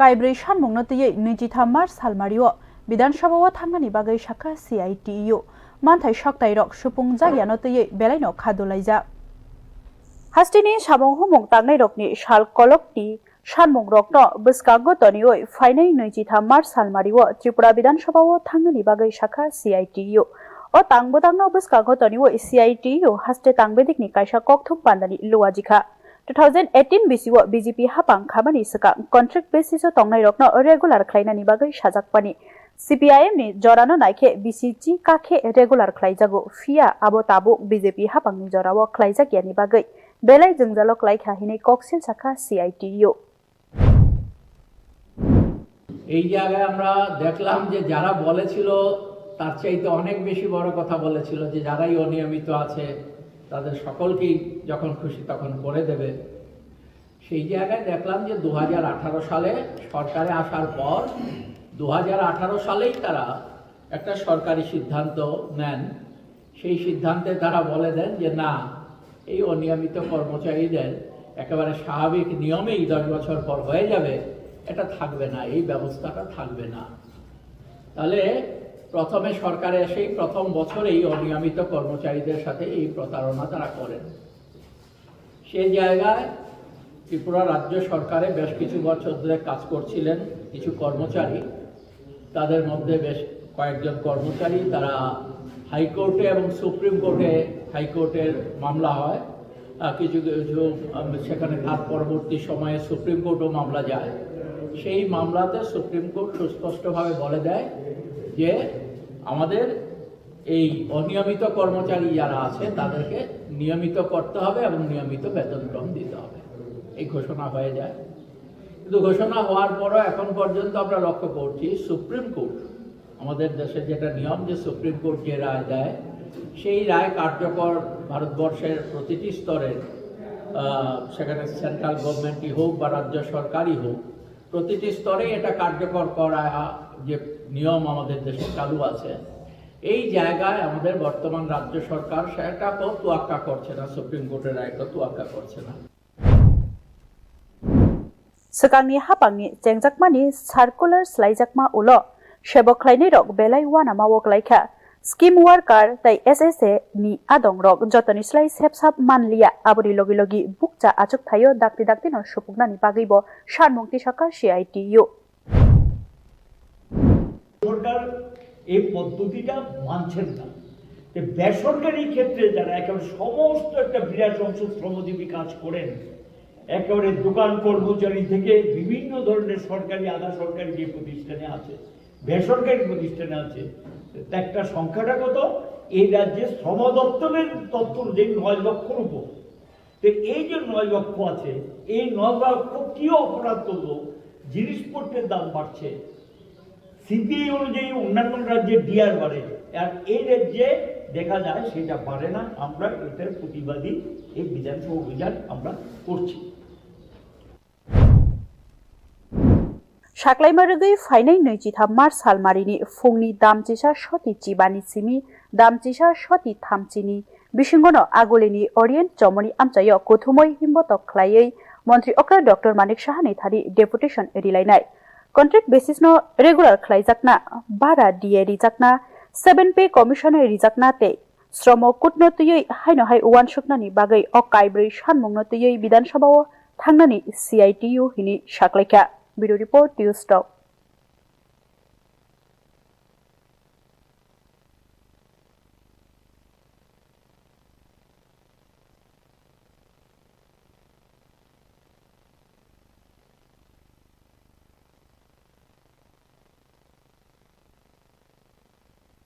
काइब्रै सानमुंनो तयै 23 मार्च सालमारिओ विधानसभाओ थांनायनि बागै साखा CITU मानथाय सक्ताइरक सुपुं जागियानो तयै बेलाइनो खादुलाइजा हास्टिनि साबं हुमुं तांनाय रकनि साल कलकनि सानमुं रकनो बसकागो तनियै फाइनाय 23 मार्च सालमारिओ त्रिपुरा विधानसभाओ थांनायनि बागै साखा CITU o tangbodangno bwskago toniwo CITU haste tangbedikni kaisa kokthum pandani luwajikha 2018 BCO BJP hapang khabani saka contract basis o tongnai rokno regular khlainani bagai sajakpani CPIM ni jorano naikhe BCG kakhe regular khlaijago fia abo tabu BJP hapang ni jorao khlaijakiani bagai belai jungzalo klaikha hinai koksil saka CITU এই জায়গায় আমরা দেখলাম যে যারা বলেছিল তার চাইতে অনেক বেশি বড় কথা বলেছিল যে যারাই অনিয়মিত আছে তাদের সকলকেই যখন খুশি তখন করে দেবে সেই জায়গায় দেখলাম যে 2018 সালে সরকারে আসার পর 2018 সালেই তারা একটা সরকারি সিদ্ধান্ত নেন সেই সিদ্ধান্তে তারা বলে দেন যে না এই অনিয়মিত কর্মচারীদের একেবারে স্বাভাবিক নিয়মেই 10 বছর পর হয়ে যাবে এটা থাকবে না এই ব্যবস্থাটা থাকবে না তাহলে প্রথমে সরকারে এসে প্রথম বছরেই অনিয়মিত কর্মচারীদের সাথে এই প্রতারণা তারা করেন সেই জায়গায় ত্রিপুরা রাজ্য সরকারে বেশ কিছু বছর ধরে কাজ করছিলেন কিছু কর্মচারী তাদের মধ্যে বেশ কয়েকজন কর্মচারী তারা হাইকোর্টে এবং সুপ্রিম কোর্টে হাইকোর্টের মামলা হয় কিছু কিছু সেখানে তার পরবর্তী সময়ে সুপ্রিম কোর্টও মামলা যায় সেই মামলাতে সুপ্রিম কোর্ট সুস্পষ্টভাবে বলে দেয় যে আমাদের এই অনিয়মিত কর্মচারী যারা আছে তাদেরকে নিয়মিত করতে হবে এবং নিয়মিত বেতনক্রম দিতে হবে এই ঘোষণা হয়ে যায় কিন্তু ঘোষণা হওয়ার পরও এখন পর্যন্ত আমরা লক্ষ্য করছি সুপ্রিম কোর্ট আমাদের দেশে যেটা নিয়ম যে সুপ্রিম কোর্ট যে রায় দেয় সেই রায় কার্যকর ভারতবর্ষের প্রতিটি স্তরে সেখানে সেন্ট্রাল গভর্নমেন্টই হোক বা রাজ্য সরকারই হোক প্রতিটি স্তরে এটা কার্যকর করা যে নিয়ম আমাদের দেশে চালু আছে এই জায়গায় আমাদের বর্তমান রাজ্য সরকার সেটাকেও তোয়াক্কা করছে না সুপ্রিম কোর্টের রায়কে তোয়াক্কা করছে না সকাংনি হাপাংনি চেংজাকমানি সার্কুলার স্লাইজাকমা উলো সেবকলাইনি রক বেলাই ওয়ানা মাওক লাইখা স্কিম ওয়ার্কার তাই SSA ni adong rok jotoni slai sepsap manlia abori logi logi bukcha achuk thayo dakti dakti no supuknani bagibo sanmungti saka CITU সরকার এই পদ্ধতিটা মানছেন না যে বেসরকারি ক্ষেত্রে যারা একেবারে সমস্ত একটা বিরাট অংশ শ্রমজীবী কাজ করেন একেবারে দোকান কর্মচারী থেকে বিভিন্ন ধরনের সরকারি আধা সরকারি যে প্রতিষ্ঠানে আছে বেসরকারি প্রতিষ্ঠানে আছে একটা সংখ্যাটা কত এই রাজ্যে শ্রম দপ্তরের তথ্য অনুযায়ী 9 লক্ষর উপর তো এই যে 9 লক্ষ আছে এই 9 লক্ষ কি অপরাধ করলো জিনিসপত্রের দাম বাড়ছে সিপিআই অনুযায়ী অন্যান্য রাজ্যে ডিআর বাড়ে আর এই রাজ্যে দেখা যায় সেটা বাড়ে না আমরা এটার প্রতিবাদী এই বিধানসভা অভিযান আমরা করছি সাকলাইমারগৈ ফাইনাই 23 মার্চ সালমারিনি ফুংনি দামচিসা সতি চিবানি সিমি দামচিসা সতি থামচিনি বিসিংগনো আগলিনি অরিয়েন্ট চমনি আমচায় কোথুমই হিম্বতক খ্লাयै মন্ত্রী অক্রা ডক্টর মানিক সাহানি থারি ডেপুটেশন এরিलायनाय कन्ट्रेक्ट बेसिस नो रेगुलर ख्लाइजाकना बारा DA रिजाकना 7 पे कमिशन रिजाकना ते श्रम कुटनो तुयै हाइनो हाइ उवान सकनानि बागै अकाइब्रै सानमुंनो तुयै विधानसभाओ थांनानि CITU हिनि साकलाइका Video report, News Talk.